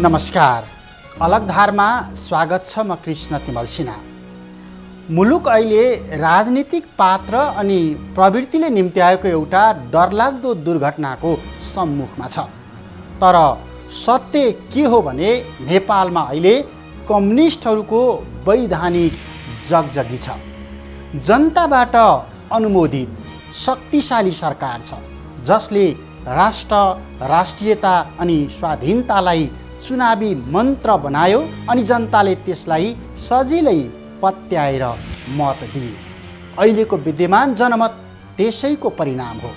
नमस्कार, अलगधारमा स्वागत छ। म कृष्ण तिमल सिन्हा। मुलुक अहिले राजनीतिक पात्र अनि प्रवृत्तिले निम्त्याएको एउटा डरलाग्दो दुर्घटनाको सम्मुखमा छ। तर सत्य के हो भने नेपालमा अहिले कम्युनिस्टहरूको वैधानिक जगजगी छ। जनताबाट अनुमोदित शक्तिशाली सरकार छ, जसले राष्ट्र, राष्ट्रियता अनि स्वाधीनतालाई चुनावी मन्त्र बनायो अनि जनताले त्यसलाई सजिलै पत्याएर मत दिए। अहिलेको विद्यमान जनमत त्यसैको परिणाम हो,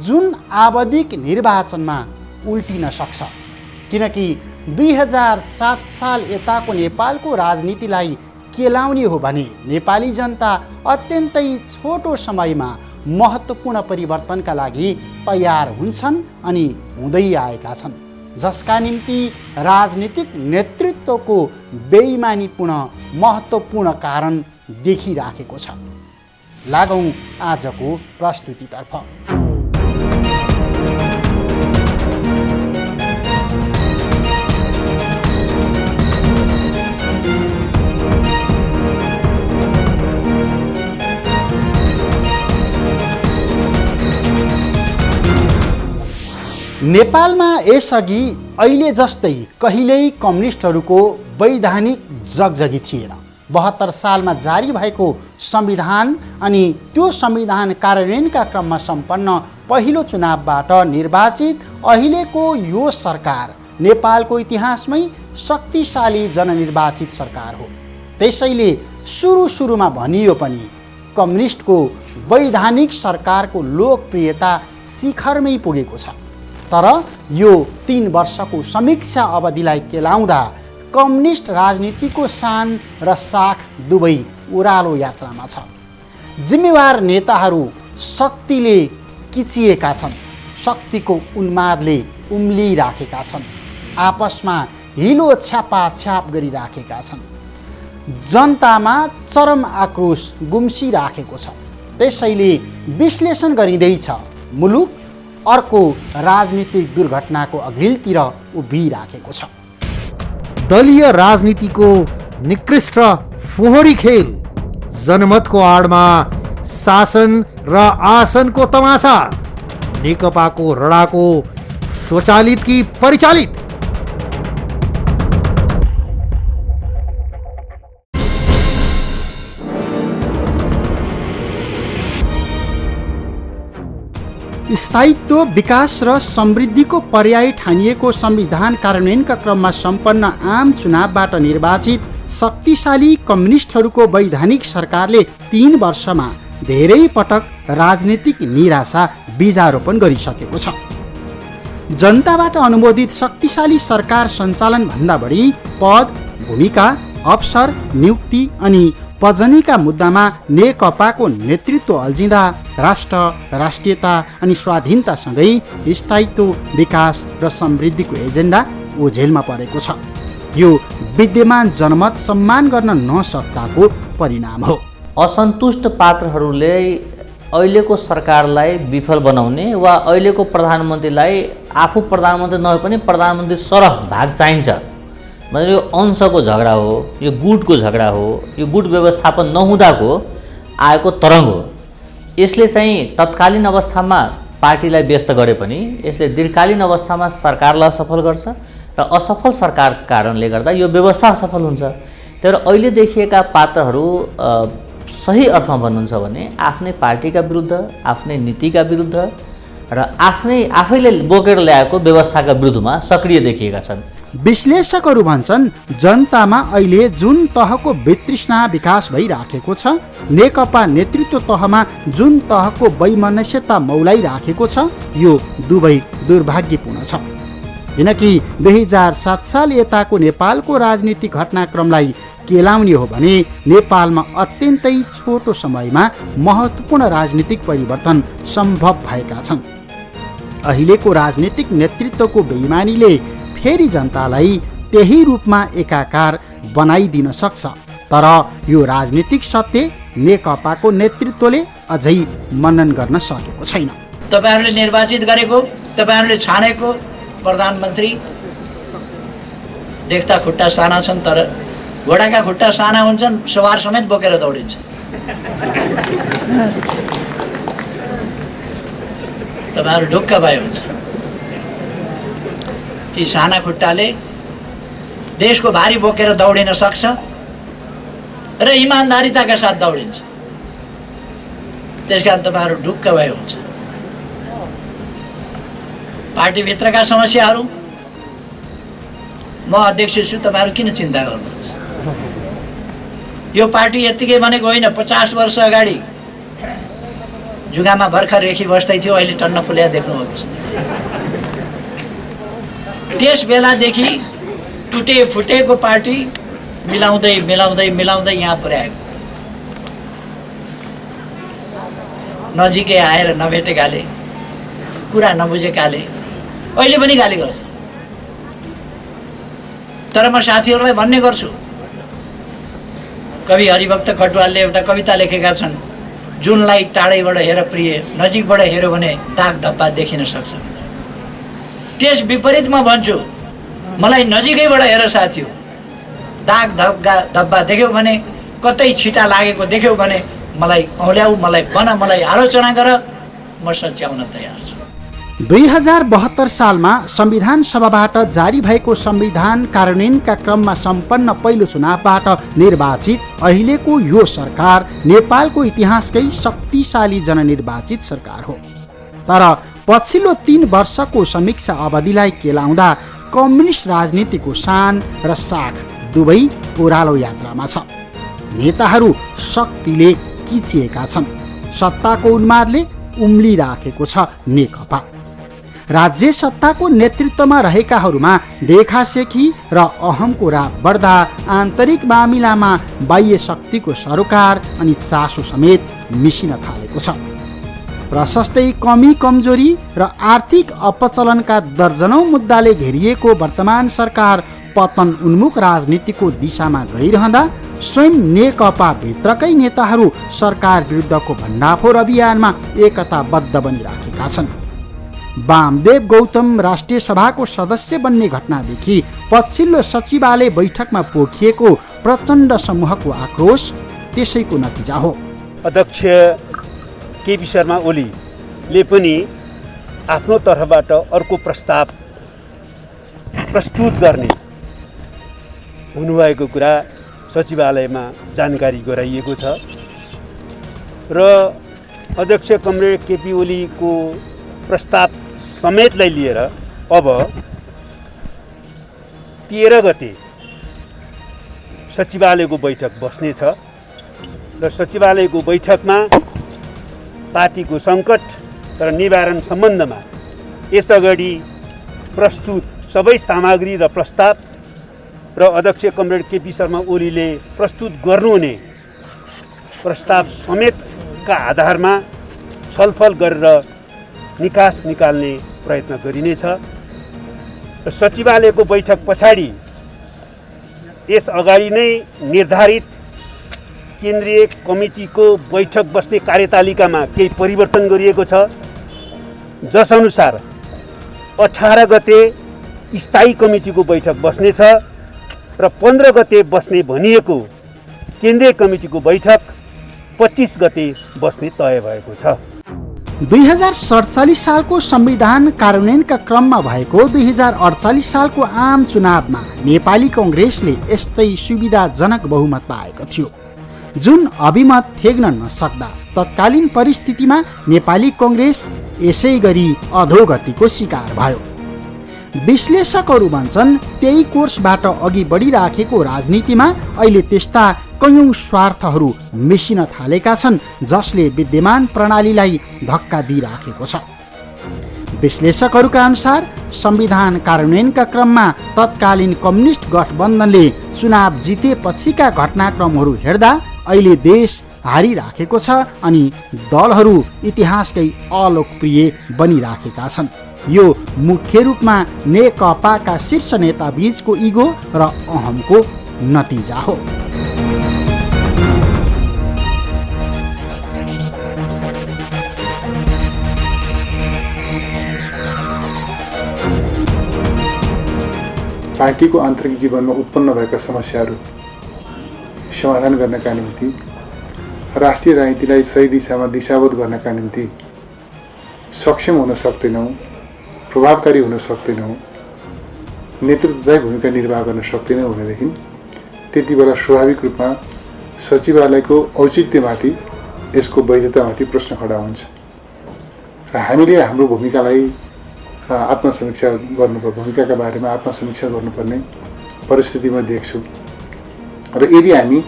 जुन आवधिक निर्वाचनमा उल्टिन सक्छ। किनकि 2007 साल यताको नेपालको राजनीतिलाई केलाउने हो भने नेपाली जनता अत्यन्तै छोटो समयमा महत्त्वपूर्ण परिवर्तनका लागि तयार हुन्छन् अनि हुँदै आएका छन्, जसका निम्ति राजनीतिक नेतृत्वको बेइमानीपूर्ण महत्त्वपूर्ण कारण देखिराखेको छ। लागौँ आजको प्रस्तुतितर्फ। नेपालमा यसअघि अहिले जस्तै कहिल्यै कम्युनिस्टहरूको वैधानिक जगजगी थिएन। 72 सालमा जारी भएको संविधान अनि त्यो संविधान कार्यान्वयनका क्रममा सम्पन्न पहिलो चुनावबाट निर्वाचित अहिलेको यो सरकार नेपालको इतिहासमै शक्तिशाली जननिर्वाचित सरकार हो। त्यसैले सुरुमा भनियो पनि कम्युनिस्टको वैधानिक सरकारको लोकप्रियता शिखरमै पुगेको छ। तर यो 3 वर्षको समीक्षा अवधिलाई केलाउँदा कम्युनिस्ट राजनीतिको शान र साख दुवै ओह्रालो यात्रामा छ। जिम्मेवार नेताहरू शक्तिले किचिएका छन्, शक्तिको उन्मादले उम्लिराखेका छन्, आपसमा हिलो छ्यापाछ्याप गरिराखेका छन्। जनतामा चरम आक्रोश गुम्सिराखेको छ। त्यसैले विश्लेषण गरिँदैछ मुलुक अर्को राजनीतिक दुर्घटनाको अघिल्तिर उभिराखेको छ। दलीय राजनीतिको निकृष्ट फोहोरी खेल, जनमतको आडमा शासन र आसनको तमासा, नेकपाको रडाको स्वचालित कि परिचालित। स्थायित्व, विकास र समृद्धिको पर्याय ठानिएको संविधान कार्यान्वयनका क्रममा सम्पन्न आम चुनावबाट निर्वाचित शक्तिशाली कम्युनिस्टहरूको वैधानिक सरकारले 3 वर्षमा धेरै पटक राजनीतिक निराशा बीजारोपण गरिसकेको छ। जनताबाट अनुमोदित शक्तिशाली सरकार सञ्चालन भन्दा बढी पद, भूमिका, अवसर, नियुक्ति अनि पजनीका मुद्दामा नेकपाको नेतृत्व अल्झिँदा राष्ट्र, राष्ट्रियता अनि स्वाधीनतासँगै स्थायित्व, विकास र समृद्धिको एजेन्डा ओझेलमा परेको छ। यो विद्यमान जनमत सम्मान गर्न नसक्दाको परिणाम हो। असन्तुष्ट पात्रहरूले अहिलेको सरकारलाई विफल बनाउने वा अहिलेको प्रधानमन्त्रीलाई आफू प्रधानमन्त्री नभए पनि प्रधानमन्त्री सरह भाग चाहिन्छ मतलब यो अंशको झगडा हो, यो गुटको झगडा हो, यो गुट व्यवस्थापन नहुँदाको आएको तरङ्ग हो। यसले चाहिँ तत्कालीन अवस्थामा पार्टीलाई व्यस्त गरे पनि यसले दीर्घकालीन अवस्थामा सरकारलाई असफल गर्छ र असफल सरकार कारणले गर्दा यो व्यवस्था असफल हुन्छ। तर अहिले देखिएका पात्रहरू सही अर्थमा भन्नुहुन्छ भने आफ्नै पार्टीका विरुद्ध, आफ्नै नीतिका विरुद्ध र आफैले बोकेर ल्याएको व्यवस्थाका विरुद्धमा सक्रिय देखिएका छन्। विश्लेषकहरू भन्छन् जनतामा अहिले जुन तहको वितृष्णा विकास भइराखेको छ, नेकपा नेतृत्व तहमा जुन तहको वैमनस्यता मौलाइराखेको छ, यो दुवै दुर्भाग्यपूर्ण छ। किनकि 2007 साल यताको नेपालको राजनीतिक घटनाक्रमलाई केलाउने हो भने नेपालमा अत्यन्तै छोटो समयमा महत्त्वपूर्ण राजनीतिक परिवर्तन सम्भव भएका छन्। अहिलेको राजनीतिक नेतृत्वको बेइमानीले फेरि जनतालाई त्यही रूपमा एकाकार बनाइदिन सक्छ। तर यो राजनीतिक सत्य नेकपाको नेतृत्वले अझै मनन गर्न सकेको छैन। तपाईहरुले निर्वाचित गरेको, तपाईहरुले छानेको प्रधानमन्त्री देख्दा खुट्टा साना छन्, तर घोडाका खुट्टा साना हुन्छन्, सवार समेत बोकेर दौडिन्छ। तपाईँहरू ढुक्क भए हुन्छ। ती साना खुट्टाले देशको भारी बोकेर दौडिन सक्छ र इमान्दारिताका साथ दौडिन्छ। त्यसकारण तपाईँहरू ढुक्क भए हुन्छ। पार्टीभित्रका समस्याहरू म अध्यक्ष छु, तपाईँहरू किन चिन्ता गर्नुहुन्छ? यो पार्टी यत्तिकै बनेको होइन। 50 वर्ष अगाडि जुगामा भर्खर रेखी बस्दै थियो, अहिले टन्न फुल्या देख्नुभएको छ। त्यस बेलादेखि टुटे फुटेको पार्टी मिलाउँदै मिलाउँदै मिलाउँदै यहाँ पुर्याएको। नजिकै आएर नभेटेकाले, कुरा नबुझेकाले अहिले पनि गाली गर्छ। तर म साथीहरूलाई भन्ने गर्छु, कवि हरिभक्त खटुवालले एउटा कविता लेखेका छन्, जुनलाई टाढैबाट हेर प्रिय, नजिकबाट हेऱ्यो भने दाग धब्बा देखिन सक्छ। त्यस विपरीत म भन्छु, मलाई नजिकैबाट हेर साथी हो, दाग धब्बा देख्यौ भने, कतै छिटा लागेको देख्यौ भने मलाई औल्याऊ, मलाई भन, मलाई आलोचना गर, म सच्याउन तयार छु। 2072 सालमा संविधान सभाबाट जारी भएको संविधान कार्यान्वयनका क्रममा सम्पन्न पहिलो चुनावबाट निर्वाचित अहिलेको यो सरकार नेपालको इतिहासकै शक्तिशाली जननिर्वाचित सरकार हो। तर पछिल्लो 3 वर्षको समीक्षा अवधिलाई केलाउँदा कम्युनिस्ट राजनीतिको शान र साख दुवै ओह्रालो यात्रामा छ। नेताहरू शक्तिले किचिएका छन्, सत्ताको उन्मादले उम्लिराखेको छ नेकपा। राज्य सत्ताको नेतृत्वमा रहेकाहरूमा देखासेखी र अहमको राग बढ्दा आन्तरिक मामिलामा बाह्य शक्तिको सरोकार अनि चासो समेत मिसिन थालेको छ। प्रशस्तै कमी कमजोरी र आर्थिक अपचलनका दर्जनौं मुद्दाले घेरिएको वर्तमान सरकार पतन उन्मुख राजनीतिको दिशामा गइरहँदा स्वयं नेकपा भित्रकै नेताहरू सरकार विरुद्धको भण्डाफोर अभियानमा एकताबद्ध बनिराखेका छन्। वामदेव गौतम राष्ट्रिय सभाको सदस्य बन्ने घटनादेखि पछिल्लो सचिवालय बैठकमा पोखिएको प्रचण्ड समूहको आक्रोश त्यसैको नतिजा हो। अध्यक्ष केपी शर्मा ओलीले पनि आफ्नो तर्फबाट अर्को प्रस्ताव प्रस्तुत गर्ने हुनुभएको कुरा सचिवालयमा जानकारी गराइएको छ र अध्यक्ष कमरेड केपी ओलीको प्रस्ताव समेतलाई लिएर अब 13 गते सचिवालयको बैठक बस्नेछ र सचिवालयको बैठकमा पार्टीको सङ्कट र निवारण सम्बन्धमा यसअगाडि प्रस्तुत सबै सामग्री र प्रस्ताव र अध्यक्ष कमरेड केपी शर्मा ओलीले प्रस्तुत गर्नुहुने प्रस्ताव समेतका आधारमा छलफल गरेर निकास निकाल्ने प्रयत्न गरिनेछ र सचिवालयको बैठक पछाडि यस अगाडि नै निर्धारित केन्द्रीय कमिटीको बैठक बस्ने कार्यतालिकामा केही परिवर्तन गरिएको छ, जसअनुसार 18 गते स्थायी कमिटीको बैठक बस्नेछ र 15 गते बस्ने भनिएको केन्द्रीय कमिटीको बैठक 25 गते बस्ने तय भएको छ। 2047 सालको संविधान कार्यान्वयनका क्रममा भएको 2048 सालको आम चुनावमा नेपाली कांग्रेसले यस्तै सुविधाजनक बहुमत पाएको थियो, जुन अभिमत थेग्न नसक्दा तत्कालीन परिस्थितिमा नेपाली कांग्रेस यसै गरी अधोगतिको शिकार भयो। विश्लेषकहरू भन्छन् त्यही कोर्सबाट अघि बढिराखेको राजनीतिमा अहिले त्यस्ता कयौं स्वार्थहरू मिसिन थालेका छन् जसले विद्यमान प्रणालीलाई धक्का दिइराखेको छ। विश्लेषकहरूका अनुसार संविधान कार्यान्वयनका क्रममा तत्कालीन कम्युनिस्ट गठबन्धनले चुनाव जितेपछिका घटनाक्रमहरू हेर्दा अहिले देश हारिराखेको छ अनि दलहरू इतिहासकै अलोकप्रिय बनिराखेका छन्। यो मुख्य रूपमा नेकपाका शीर्ष नेता बीचको इगो र अहमको नतिजा हो। पार्टीको आन्तरिक जीवनमा उत्पन्न भएका समस्याहरू समाधान गर्नका निम्ति राष्ट्रिय राजनीतिलाई सही दिशामा दिशाबद्ध गर्नका निम्ति सक्षम हुन सक्दैनौँ, प्रभावकारी हुन सक्दैनौँ, नेतृत्वदायी भूमिका निर्वाह गर्न सक्दैनौँ भनेदेखि त्यति बेला स्वाभाविक रूपमा सचिवालयको औचित्यमाथि, यसको वैधतामाथि प्रश्न खडा हुन्छ र हामीले हाम्रो भूमिकालाई आत्मसमीक्षा गर्नुपर्ने, भूमिकाका बारेमा आत्मसमीक्षा गर्नुपर्ने परिस्थितिमा देख्छु र यदि हामी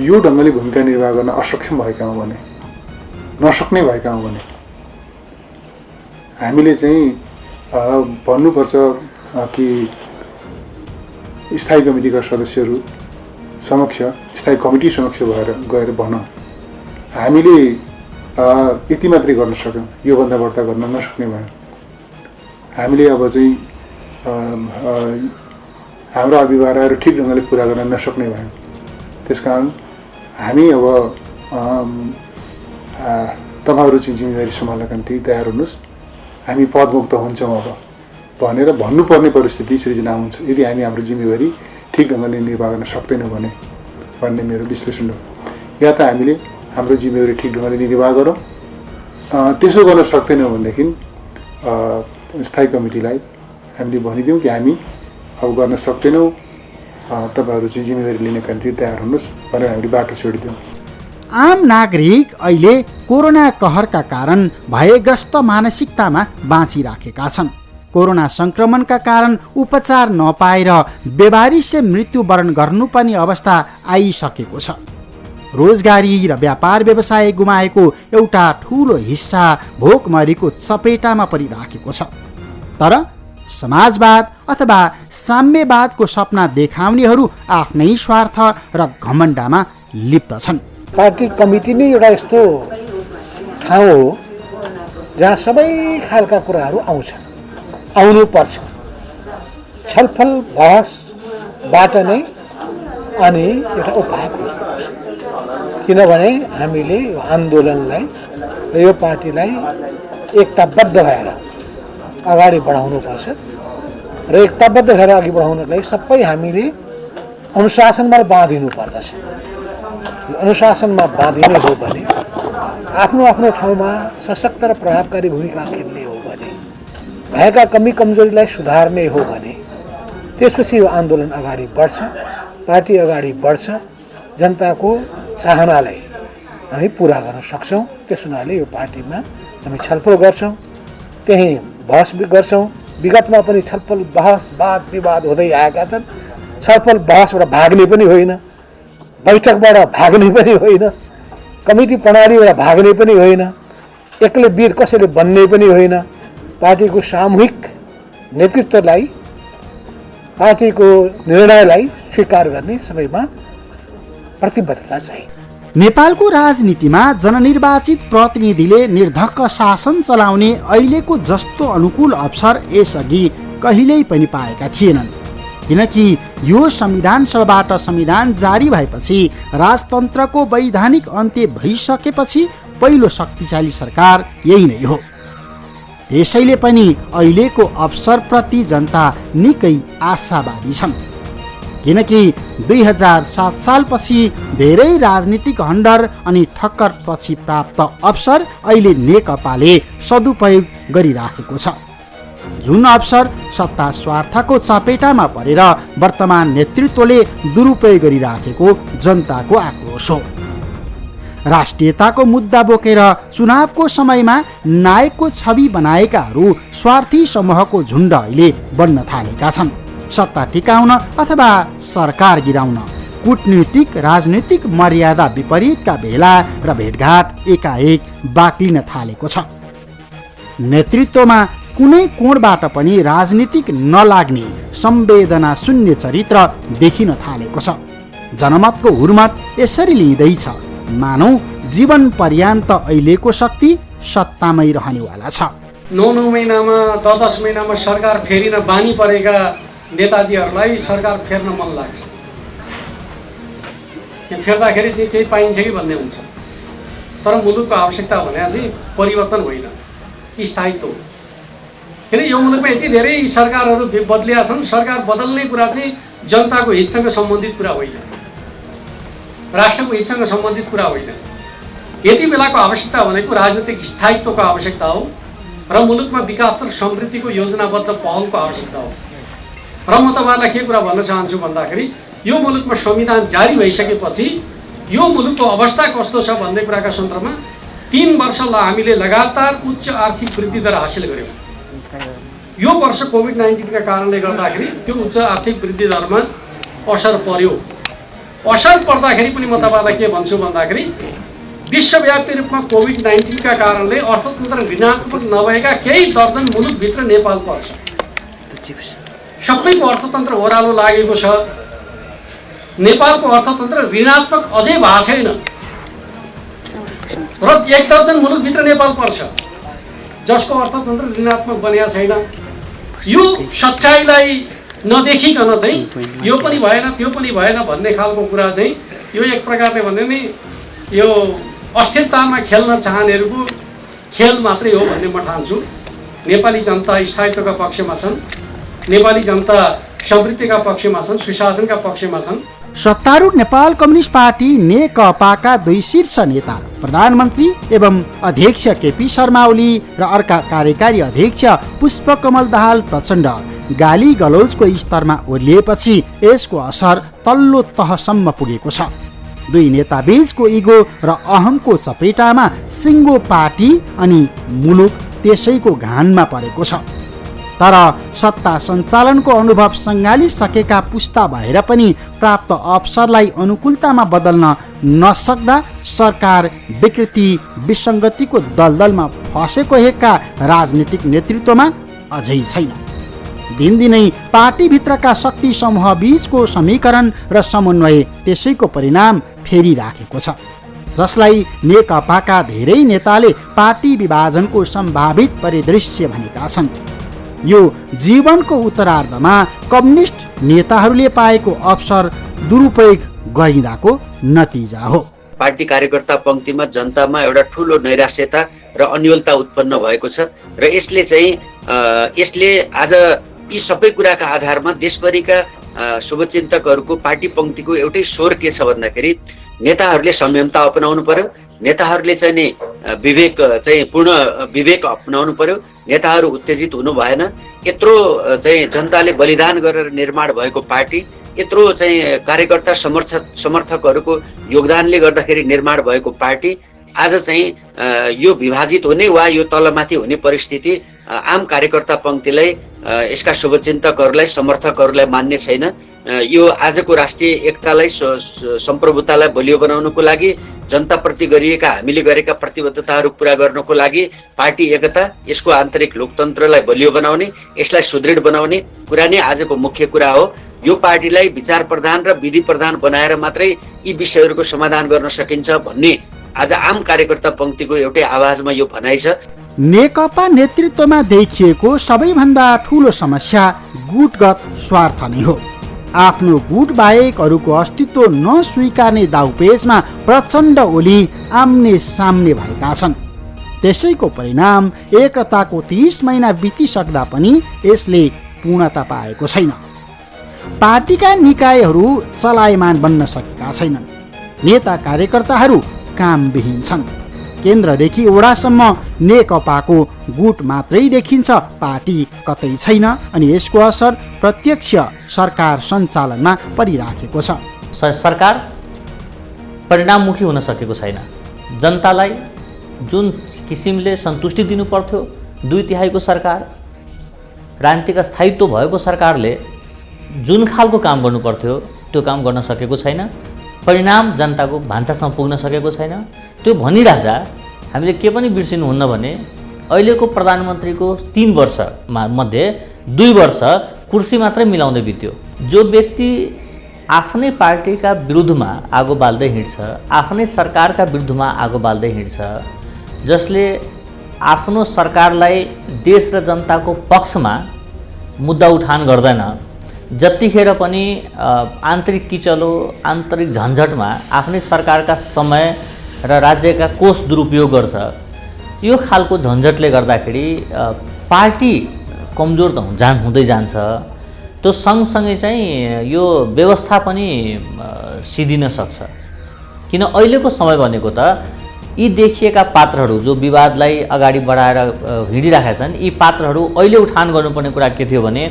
यो ढङ्गले भूमिका निर्वाह गर्न असक्षम भएका हौँ भने, नसक्ने भएका हौँ भने हामीले चाहिँ भन्नुपर्छ कि स्थायी कमिटीका सदस्यहरू समक्ष, स्थायी कमिटी समक्ष गएर भनौँ हामीले यति मात्रै गर्न सक्यौँ, योभन्दा बढ्ता गर्न नसक्ने भयो, हामीले अब चाहिँ हाम्रो अभिभावकहरू ठिक ढङ्गले पुरा गर्न नसक्ने भयो। त्यसकारण हामी अब तपाईँहरू चाहिँ जिम्मेवारी सम्हाल्नका निम्ति तयार हुनुहोस्, हामी पदमुक्त हुन्छौँ अब भनेर भन्नुपर्ने परिस्थिति सृजना हुन्छ यदि हामी हाम्रो जिम्मेवारी ठिक ढङ्गले निर्वाह गर्न सक्दैनौँ भने भन्ने मेरो विश्लेषण हो। या त हामीले हाम्रो जिम्मेवारी ठिक ढङ्गले निर्वाह गरौँ, त्यसो गर्न सक्दैनौँ भनेदेखि स्थायी कमिटीलाई हामीले भनिदिउँ कि हामी अब गर्न सक्दैनौँ, तपाईँहरू चाहिँ जिम्मेवारी लिनका निम्ति तयार हुनुहोस् भनेर हामीले बाटो छोडिदिउँ। आम नागरिक अहिले कोरोना कहरका कारण भयग्रस्त मानसिकतामा बाँचिराखेका छन्। कोरोना संक्रमणका कारण उपचार नपाएर बेवारिसे मृत्युवरण गर्नुपर्ने अवस्था आइसकेको छ। रोजगारी र व्यापार व्यवसाय गुमाएको एउटा ठूलो हिस्सा भोकमरीको चपेटामा परिराखेको छ। तर समाजवाद अथवा साम्यवादको सपना देखाउनेहरू आफ्नै स्वार्थ र घमण्डमा लिप्त छन्। पार्टी कमिटी नै एउटा यस्तो ठाउँ हो जहाँ सबै खालका कुराहरू आउनुपर्छ। छलफल बहसबाट नै अनि एउटा उपाय खोज्नुपर्छ, किनभने हामीले यो आन्दोलनलाई र यो पार्टीलाई एकताबद्ध भएर अगाडि बढाउनुपर्छ र एकताबद्ध भएर अघि बढाउनलाई सबै हामीले अनुशासनमा बाँधिनु पर्दछ। अनुशासनमा बाँधिने हो भने, आफ्नो आफ्नो ठाउँमा सशक्त र प्रभावकारी भूमिका खेल्ने हो भने, भएका कमी कमजोरीलाई सुधार्ने हो भने त्यसपछि यो आन्दोलन अगाडि बढ्छ, पार्टी अगाडि बढ्छ, जनताको चाहनालाई हामी पुरा गर्न सक्छौँ। त्यस हुनाले यो पार्टीमा हामी छलफल गर्छौँ, त्यही बहस गर्छौँ। विगतमा पनि छलफल बहस वाद विवाद हुँदै आएका छन्। छलफल बहसबाट भाग्ने पनि होइन, बैठकबाट भाग्ने पनि होइन, कमिटी प्रणालीबाट भाग्ने पनि होइन, एक्लै वीर कसैले बन्ने पनि होइन। पार्टीको सामूहिक नेतृत्वलाई, पार्टीको निर्णयलाई स्वीकार गर्ने सबैमा प्रतिबद्धता चाहिए। नेपालको राजनीतिमा जननिर्वाचित प्रतिनिधिले निर्धक्क शासन चलाउने अहिलेको जस्तो अनुकूल अवसर यसअघि कहिल्यै पनि पाएका थिएनन्। किनकि यो संविधान सभाबाट संविधान जारी भएपछि राजतन्त्रको वैधानिक अन्त्य भइसकेपछि पहिलो शक्तिशाली सरकार यही नै हो। त्यसैले पनि अहिलेको अवसरप्रति जनता निकै आशावादी छन्। किनकि 2007 सालपछि धेरै राजनीतिक हन्डर अनि ठक्कर पछि प्राप्त अवसर अहिले नेकपाले सदुपयोग गरिराखेको छ। जुन अवसर सत्ता स्वार्थको चपेटामा परेर वर्तमान नेतृत्वले दुरुपयोग गरिराखेको जनताको आक्रोश हो। राष्ट्रियताको मुद्दा बोकेर चुनावको समयमा नायकको छवि बनाएकाहरू स्वार्थी समूहको झुण्ड अहिले बन्न थालेका छन्। सत्ता टिकाउन अथवा सरकार गिराउन कूटनीतिक राजनीतिक मर्यादा विपरीतका भेला र भेटघाट एकाएक बाक्लिन थालेको छ। नेतृत्वमा कुनै कोणबाट पनि राजनीतिक नलाग्ने संवेदना शून्य चरित्र देखिन थालेको छ। जनमतको हुर्मत यसरी लिँदैछ मानौ जीवन पर्यान्त अहिलेको शक्ति सत्तामै रहनेवाला छ। 9 महिनामा 10 महिनामा सरकार फेरिन बानी परेका नेताजीहरूलाई सरकार फेर्न मन लाग्छ। फेर्दाखेरि चाहिँ केही पाइन्छ कि भन्ने हुन्छ। तर मुलुकको आवश्यकता भने चाहिँ परिवर्तन होइन, स्थायित्व। किन यो मुलुकमा यति धेरै सरकारहरू बदलिया छन्, सरकार बदल्ने कुरा चाहिँ जनताको हितसँग सम्बन्धित कुरा होइन, राष्ट्रको हितसँग सम्बन्धित कुरा होइन। यति बेलाको आवश्यकता भनेको राजनीतिक स्थायित्वको आवश्यकता हो र मुलुकमा विकास र समृद्धिको योजनाबद्ध पहलको आवश्यकता हो। र म तपाईँहरूलाई के कुरा भन्न चाहन्छु भन्दाखेरि यो मुलुकमा संविधान जारी भइसकेपछि यो मुलुकको अवस्था कस्तो छ भन्ने कुराका सन्दर्भमा 3 वर्षलाई हामीले लगातार उच्च आर्थिक वृद्धि दर हासिल गर्यौँ। यो वर्ष कोभिड-19 का कारणले गर्दाखेरि त्यो उच्च आर्थिक वृद्धि दरमा असर पर्यो। असर पर्दाखेरि पनि म तपाईँलाई के भन्छु भन्दाखेरि विश्वव्यापी रूपमा कोभिड-19 का कारणले अर्थतन्त्र ऋणात्मक नभएका केही दर्जन मुलुकभित्र नेपाल पर्छ। सबैको अर्थतन्त्र ओह्रालो लागेको छ। नेपालको अर्थतन्त्र ऋणात्मक अझै भएको छैन र 1 दर्जन मुलुकभित्र नेपाल पर्छ जसको अर्थतन्त्र ऋणात्मक बनेको छैन। यो सच्चाइलाई नदेखिकन चाहिँ यो पनि भएन त्यो पनि भएन भन्ने खालको कुरा चाहिँ यो एक प्रकारले भन्यो नि यो अस्थिरतामा खेल्न चाहनेहरूको खेल मात्रै हो भन्ने म ठान्छु। नेपाली जनता स्थायित्वका पक्षमा छन्, नेपाली जनता समृद्धिका पक्षमा छन्, सुशासनका पक्षमा छन्। सत्तारूढ नेपाल कम्युनिस्ट पार्टी नेकपाका 2 शीर्ष नेता प्रधानमन्त्री एवं अध्यक्ष केपी शर्मा ओली र अर्का कार्यकारी अध्यक्ष पुष्पकमल दाहाल प्रचण्ड गाली गलौजको स्तरमा ओर्लिएपछि यसको असर तल्लो तहसम्म पुगेको छ। 2 नेताबीचको इगो र अहमको चपेटामा सिङ्गो पार्टी अनि मुलुक त्यसैको घानमा परेको छ। तर सत्ता सञ्चालनको अनुभव सङ्घालिसकेका पुस्ता भएर पनि प्राप्त अवसरलाई अनुकूलतामा बदल्न नसक्दा सरकार विकृति विसङ्गतिको दलदलमा फसेको हेक्का राजनीतिक नेतृत्वमा अझै छैन। दिनदिनै पार्टीभित्रका शक्ति समूह बीचको समीकरण र समन्वय त्यसैको परिणाम फेरिराखेको छ, जसलाई नेकपाका धेरै नेताले पार्टी विभाजनको सम्भावित परिदृश्य भनेका छन्। यो जीवनको उत्तरार्धमा कम्युनिस्ट नेताहरूले पाएको अवसर दुरुपयोग गरिँदाको नतिजा हो। पार्टी कार्यकर्ता पङ्क्तिमा जनतामा एउटा ठुलो नैराश्यता र अन्योलता उत्पन्न भएको छ र यसले आज यी सबै कुराका आधारमा देशभरिका शुभचिन्तकहरूको पार्टी पङ्क्तिको एउटै स्वर के छ भन्दाखेरि नेताहरूले संयमता अपनाउनु पर्यो, नेताहरूले चाहिँ नि पूर्ण विवेक अपनाउनु पर्यो, नेताहरू उत्तेजित हुनु भएन। यत्रो चाहिँ जनताले बलिदान गरेर निर्माण भएको पार्टी, यत्रो चाहिँ कार्यकर्ता समर्थकहरूको योगदानले गर्दाखेरि निर्माण भएको पार्टी आज चाहिँ यो विभाजित हुने वा यो तलमाथि हुने परिस्थिति आम कार्यकर्ता पङ्क्तिलाई, यसका शुभचिन्तकहरूलाई, समर्थकहरूलाई मान्ने छैन। यो आजको राष्ट्रिय एकतालाई, सम्प्रभुतालाई बलियो बनाउनको लागि, जनताप्रति गरिएका हामीले गरेका प्रतिबद्धताहरू पुरा गर्नको लागि पार्टी एकता, यसको आन्तरिक लोकतन्त्रलाई बलियो बनाउने, यसलाई सुदृढ बनाउने कुरा नै आजको मुख्य कुरा हो। यो पार्टीलाई विचार प्रधान र विधि प्रधान बनाएर मात्रै यी विषयहरूको समाधान गर्न सकिन्छ भन्ने आज आम कार्यकर्ता पङ्क्तिको एउटै आवाजमा यो भनाइ छ। नेकपा नेतृत्वमा देखिएको सबैभन्दा ठूलो समस्या गुटगत स्वार्थ नै हो। आफ्नो गुट बाहेक अरूको अस्तित्व नस्वीकार्ने दाउपेचमा प्रचण्ड ओली आम्ने सामने भएका छन्। त्यसैको परिणाम एकताको 30 महिना बितिसक्दा पनि यसले पूर्णता पाएको छैन। पार्टीका निकायहरू चलायमान बन्न सकेका छैनन्। नेता कार्यकर्ताहरू कामविहीन छन्। केन्द्रदेखि वडासम्म नेकपाको गुट मात्रै देखिन्छ, पार्टी कतै छैन अनि यसको असर प्रत्यक्ष सरकार सञ्चालनमा परिराखेको छ। सरकार परिणाममुखी हुन सकेको छैन। जनतालाई जुन किसिमले सन्तुष्टि दिनु पर्थ्यो 2/3 सरकार, राजनीतिक स्थायित्व भएको सरकारले जुन खालको काम गर्नु पर्थ्यो त्यो काम गर्न सकेको छैन। परिणाम जनताको भान्सासम्म पुग्न सकेको छैन। त्यो भनिराख्दा हामीले के पनि बिर्सिनुहुन्न भने अहिलेको प्रधानमन्त्रीको 3 वर्षमा मध्ये 2 वर्ष कुर्सी मात्रै मिलाउँदै बित्यो। जो व्यक्ति आफ्नै पार्टीका विरुद्धमा आगो बाल्दै हिँड्छ, आफ्नै सरकारका विरुद्धमा आगो बाल्दै हिँड्छ, जसले आफ्नो सरकारलाई देश र जनताको पक्षमा मुद्दा उठान गर्दैन, जतिखेर पनि आन्तरिक किचलो, आन्तरिक झन्झटमा आफ्नै सरकारका समय र राज्यका कोष दुरुपयोग गर्छ, यो खालको झन्झटले गर्दाखेरि पार्टी कमजोर त हुँदै जान्छ। त्यो सँगसँगै चाहिँ यो व्यवस्था पनि सिद्धिन सक्छ। किन अहिलेको समय भनेको त यी देखिएका पात्रहरू जो विवादलाई अगाडि बढाएर हिँडिरहेका छन्, यी पात्रहरू अहिले उठान गर्नुपर्ने कुरा के थियो भने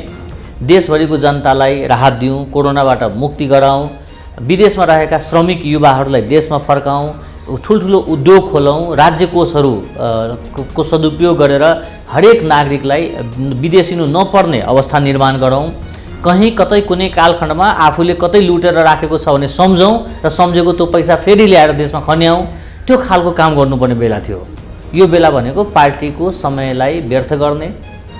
देशभरिको जनतालाई राहत दिउँ, कोरोनाबाट मुक्ति गराउँ, विदेशमा रहेका श्रमिक युवाहरूलाई देशमा फर्काउँ, ठुल्ठुलो उद्योग खोलौँ, राज्य कोषहरू को सदुपयोग गरेर हरेक नागरिकलाई विदेशिनु नपर्ने अवस्था निर्माण गरौँ, कहीँ कतै कुनै कालखण्डमा आफूले कतै लुटेर राखेको छ भने सम्झौँ र सम्झेको त्यो पैसा फेरि ल्याएर देशमा खन्याउँ, त्यो खालको काम गर्नुपर्ने बेला थियो। यो बेला भनेको पार्टीको समयलाई व्यर्थ गर्ने,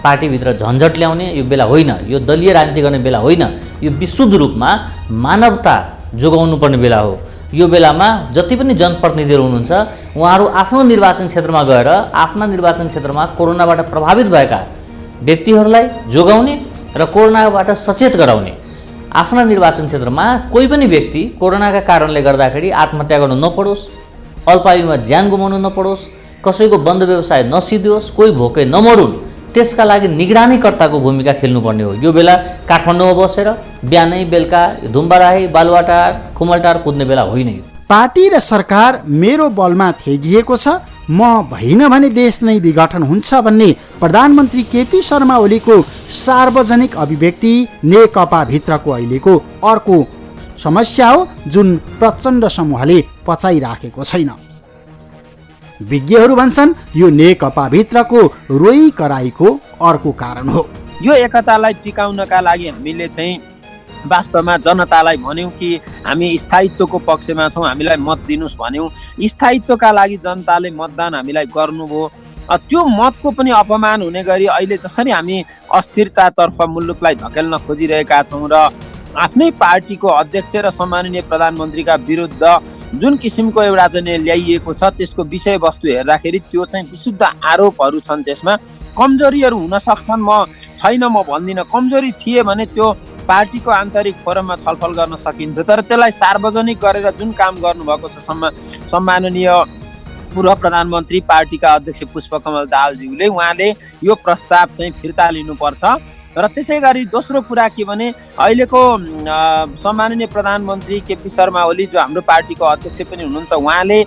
पार्टीभित्र झन्झट ल्याउने यो बेला होइन, यो दलीय राजनीति गर्ने बेला होइन, यो विशुद्ध रूपमा मानवता जोगाउनु पर्ने बेला हो। यो बेलामा जति पनि जनप्रतिनिधिहरू हुनुहुन्छ उहाँहरू आफ्नो निर्वाचन क्षेत्रमा गएर आफ्ना निर्वाचन क्षेत्रमा कोरोनाबाट प्रभावित भएका व्यक्तिहरूलाई जोगाउने र कोरोनाबाट सचेत गराउने। आफ्ना निर्वाचन क्षेत्रमा कोही पनि व्यक्ति कोरोनाका कारणले गर्दाखेरि आत्महत्या गर्न नपरोस्, अल्पायुमा ज्यान गुमाउनु नपरोस्, कसैको बन्द व्यवसाय नसिद्धियोस्, कोही भोकै नमरुन्, त्यसका लागि निगरानीकर्ताको भूमिका खेल्नुपर्ने हो। यो बेला काठमाडौँमा बसेर बिहानै बेलुका धुम्बाराही, बालुवाटार, खुमलटार कुद्ने बेला होइन। पार्टी र सरकार मेरो बलमा थेगिएको छ, म भइन भने देश नै विघटन हुन्छ भन्ने प्रधानमन्त्री केपी शर्मा ओलीको सार्वजनिक अभिव्यक्ति नेकपा भित्रको अहिलेको अर्को समस्या हो जुन प्रचण्ड समूहले पचाइराखेको छैन। विज्ञहरू भन्छन् यो नेकपा भित्रको रोई कराईको अर्को कारण हो। यो एकतालाई टिकाउनका लागि हामीले चाहिँ वास्तवमा जनतालाई भन्यौँ कि हामी स्थायित्वको पक्षमा छौँ, हामीलाई मत दिनुहोस् भन्यौँ। स्थायित्वका लागि जनताले मतदान हामीलाई गर्नुभयो। त्यो मतको पनि अपमान हुने गरी अहिले जसरी हामी अस्थिरतातर्फ मुलुकलाई धकेल्न खोजिरहेका छौँ र आफ्नै पार्टीको अध्यक्ष र सम्माननीय प्रधानमन्त्रीका विरुद्ध जुन किसिमको एउटा चाहिँ ल्याइएको छ त्यसको विषयवस्तु हेर्दाखेरि त्यो चाहिँ विशुद्ध आरोपहरू छन्। त्यसमा कमजोरीहरू हुन सक्छन्, म छैन म भन्दिनँ। कमजोरी थिए भने त्यो पार्टीको आन्तरिक फोरममा छलफल गर्न सकिन्थ्यो, तर त्यसलाई सार्वजनिक गरेर जुन काम गर्नुभएको छ सम्माननीय पूर्व प्रधानमन्त्री पार्टीका अध्यक्ष पुष्पकमल दाहालज्यूले, उहाँले यो प्रस्ताव चाहिँ फिर्ता लिनुपर्छ। र त्यसै गरी दोस्रो कुरा के भने अहिलेको सम्माननीय प्रधानमन्त्री केपी शर्मा ओली जो हाम्रो पार्टीको अध्यक्ष पनि हुनुहुन्छ, उहाँले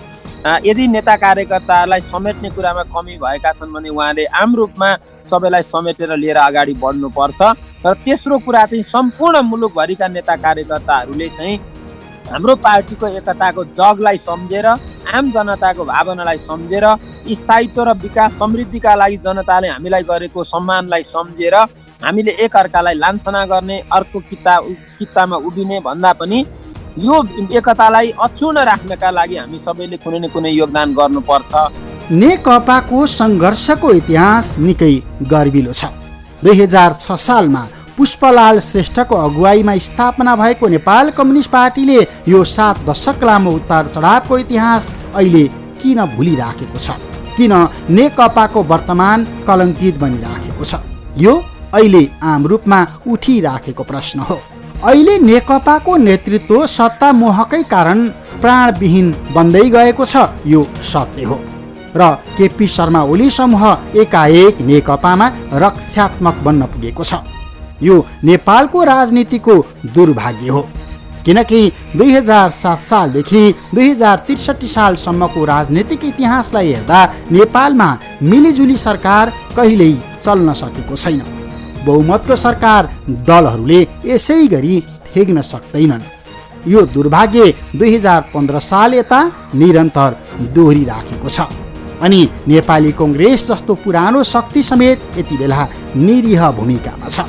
यदि नेता कार्यकर्ताहरूलाई समेट्ने कुरामा कमी भएका छन् भने उहाँले आम रूपमा सबैलाई समेटेर लिएर अगाडि बढ्नुपर्छ। र तेस्रो कुरा चाहिँ सम्पूर्ण मुलुकभरिका नेता कार्यकर्ताहरूले चाहिँ हाम्रो पार्टीको एकताको जगलाई सम्झेर, आम जनताको भावनालाई सम्झेर, स्थायित्व र विकास समृद्धिका लागि जनताले हामीलाई गरेको सम्मानलाई सम्झेर हामीले एकअर्कालाई लान्छना गर्ने, अर्को कित्तामा उभिने भन्दा पनि यो एकतालाई अक्षुण्ण राख्नका लागि हामी सबैले कुनै न कुनै योगदान गर्नुपर्छ। नेकपाको सङ्घर्षको इतिहास निकै गर्विलो छ। 2006 सालमा पुष्पलाल श्रेष्ठको अगुवाईमा स्थापना भएको नेपाल कम्युनिस्ट पार्टीले यो 7 दशक लामो उतार चढावको इतिहास अहिले किन भुलिराखेको छ? किन नेकपाको वर्तमान कलङ्कित बनिराखेको छ? यो अहिले आम रूपमा उठिराखेको प्रश्न हो। अहिले नेकपाको नेतृत्व सत्ता मोहकै कारण प्राणविहीन बन्दै गएको छ, यो सत्य हो। र केपी शर्मा ओली समूह एकाएक नेकपामा रक्षात्मक बन्न पुगेको छ। यो नेपालको राजनीतिको दुर्भाग्य हो, किनकि 2007 सालदेखि 2063 सालसम्मको राजनीतिक इतिहासलाई हेर्दा नेपालमा मिलिजुली सरकार कहिल्यै चल्न सकेको छैन। बहुमतको सरकार दलहरूले यसै गरी थेग्न सक्दैनन्। यो दुर्भाग्य 2015 साल यता निरन्तर दोहोरिराखेको छ। अनि नेपाली कङ्ग्रेस जस्तो पुरानो शक्ति समेत यति बेला निरीह भूमिकामा छ।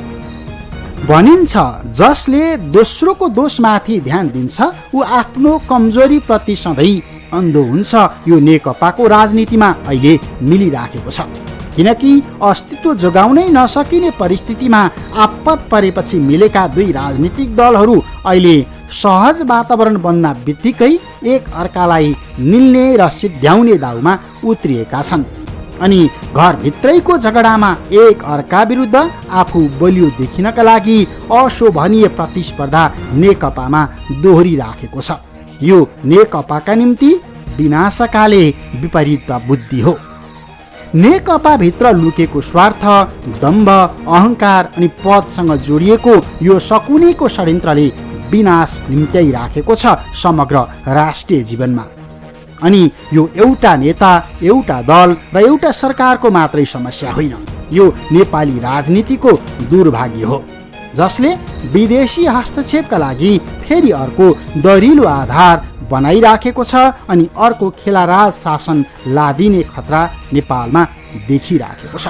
भनिन्छ जसले दोस्रोको दोषमाथि ध्यान दिन्छ ऊ आफ्नो कमजोरी प्रति सधैँ अन्धो हुन्छ। यो नेकपाको राजनीतिमा अहिले मिलिराखेको छ, किनकि अस्तित्व जोगाउनै नसकिने परिस्थितिमा आपत परेपछि मिलेका दुई राजनीतिक दलहरू अहिले सहज वातावरण बन्न बित्तिकै एक अर्कालाई निल्ने र सिद्ध्याउने दाउमा उत्रिएका छन्। अनि घरभित्रैको झगडामा एक अर्का विरुद्ध आफू बलियो देखिनका लागि अशोभनीय प्रतिस्पर्धा नेकपामा दोहोरिराखेको छ। यो नेकपाका निम्ति विनाशकाले विपरीत बुद्धि हो। नेकपाभित्र लुकेको स्वार्थ, दम्भ, अहङ्कार अनि पदसँग जोडिएको यो शकुनीको षड्यन्त्रले विनाश निम्त्याइराखेको छ समग्र राष्ट्रिय जीवनमा। अनि यो एउटा नेता, एउटा दल र एउटा सरकारको मात्रै समस्या होइन, यो नेपाली राजनीतिको दुर्भाग्य हो, जसले विदेशी हस्तक्षेपका लागि फेरि अर्को दरिलो आधार बनाइराखेको छ अनि अर्को खेलाराज शासन लादिने खतरा नेपालमा देखिराखेको छ।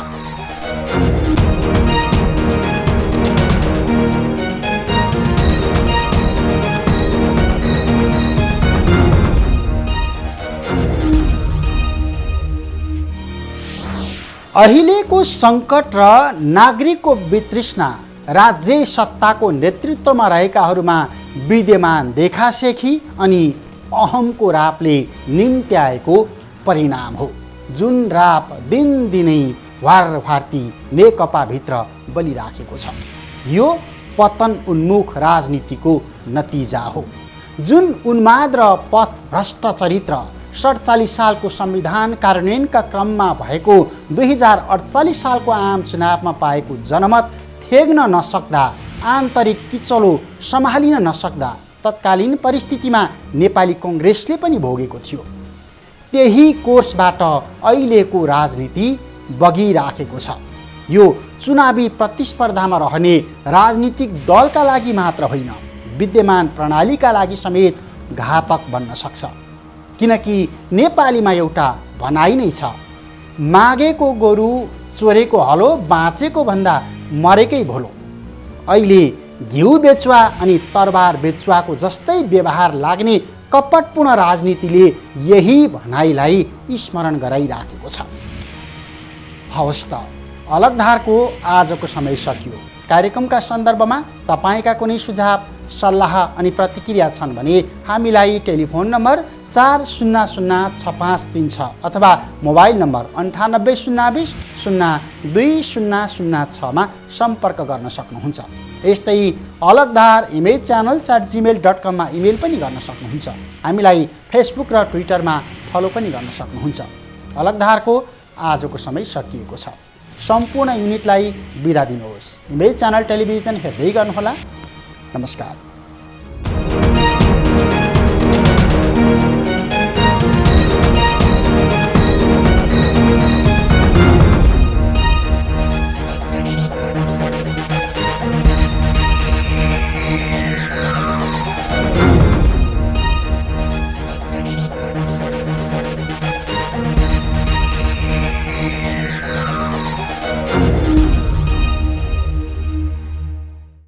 अहिलेको सङ्कट र नागरिकको वितृष्णा राज्य सत्ताको नेतृत्वमा रहेकाहरूमा विद्यमान देखासेखी अनि अहमको रापले निम्त्याएको परिणाम हो, जुन राप दिनदिनै वारवार्ती नेकपाभित्र बलिराखेको छ। यो पतन उन्मुख राजनीतिको नतिजा हो, जुन उन्माद र पथभ्रष्ट चरित्र 47 सालको संविधान कार्यान्वयनका क्रममा भएको 2048 सालको आम चुनावमा पाएको जनमत थेग्न नसक्दा, आन्तरिक किचलो सम्हालिन नसक्दा तत्कालीन परिस्थितिमा नेपाली कङ्ग्रेसले पनि भोगेको थियो। त्यही कोर्सबाट अहिलेको राजनीति बगिराखेको छ। यो चुनावी प्रतिस्पर्धामा रहने राजनीतिक दलका लागि मात्र होइन, विद्यमान प्रणालीका लागि समेत घातक बन्न सक्छ। किनकि नेपालीमा एउटा भनाइ नै छ, मागेको गोरु चोरेको हलो बाँचेको भन्दा मरेकै भोलो। अहिले घिउ बेचुवा अनि तरबार बेचुवाको जस्तै व्यवहार लाग्ने कपटपूर्ण राजनीतिले यही भनाइलाई स्मरण गराइराखेको छ। हवस् त, अलगधारको आजको समय सकियो। कार्यक्रमका सन्दर्भमा तपाईँका कुनै सुझाव, सल्लाह अनि प्रतिक्रिया छन् भने हामीलाई टेलिफोन नम्बर 40065336 अथवा मोबाइल नम्बर 9802 02006 मा सम्पर्क गर्न सक्नुहुन्छ। यस्तै अलगधार imagechannels@gmail.com मा इमेल पनि गर्न सक्नुहुन्छ। हामीलाई फेसबुक र ट्विटरमा फलो पनि गर्न सक्नुहुन्छ। अलगधारको आजको समय सकिएको छ। सम्पूर्ण युनिटलाई बिदा दिनुहोस्। इमेज च्यानल टेलिभिजन हेर्दै गर्नुहोला। नमस्कार।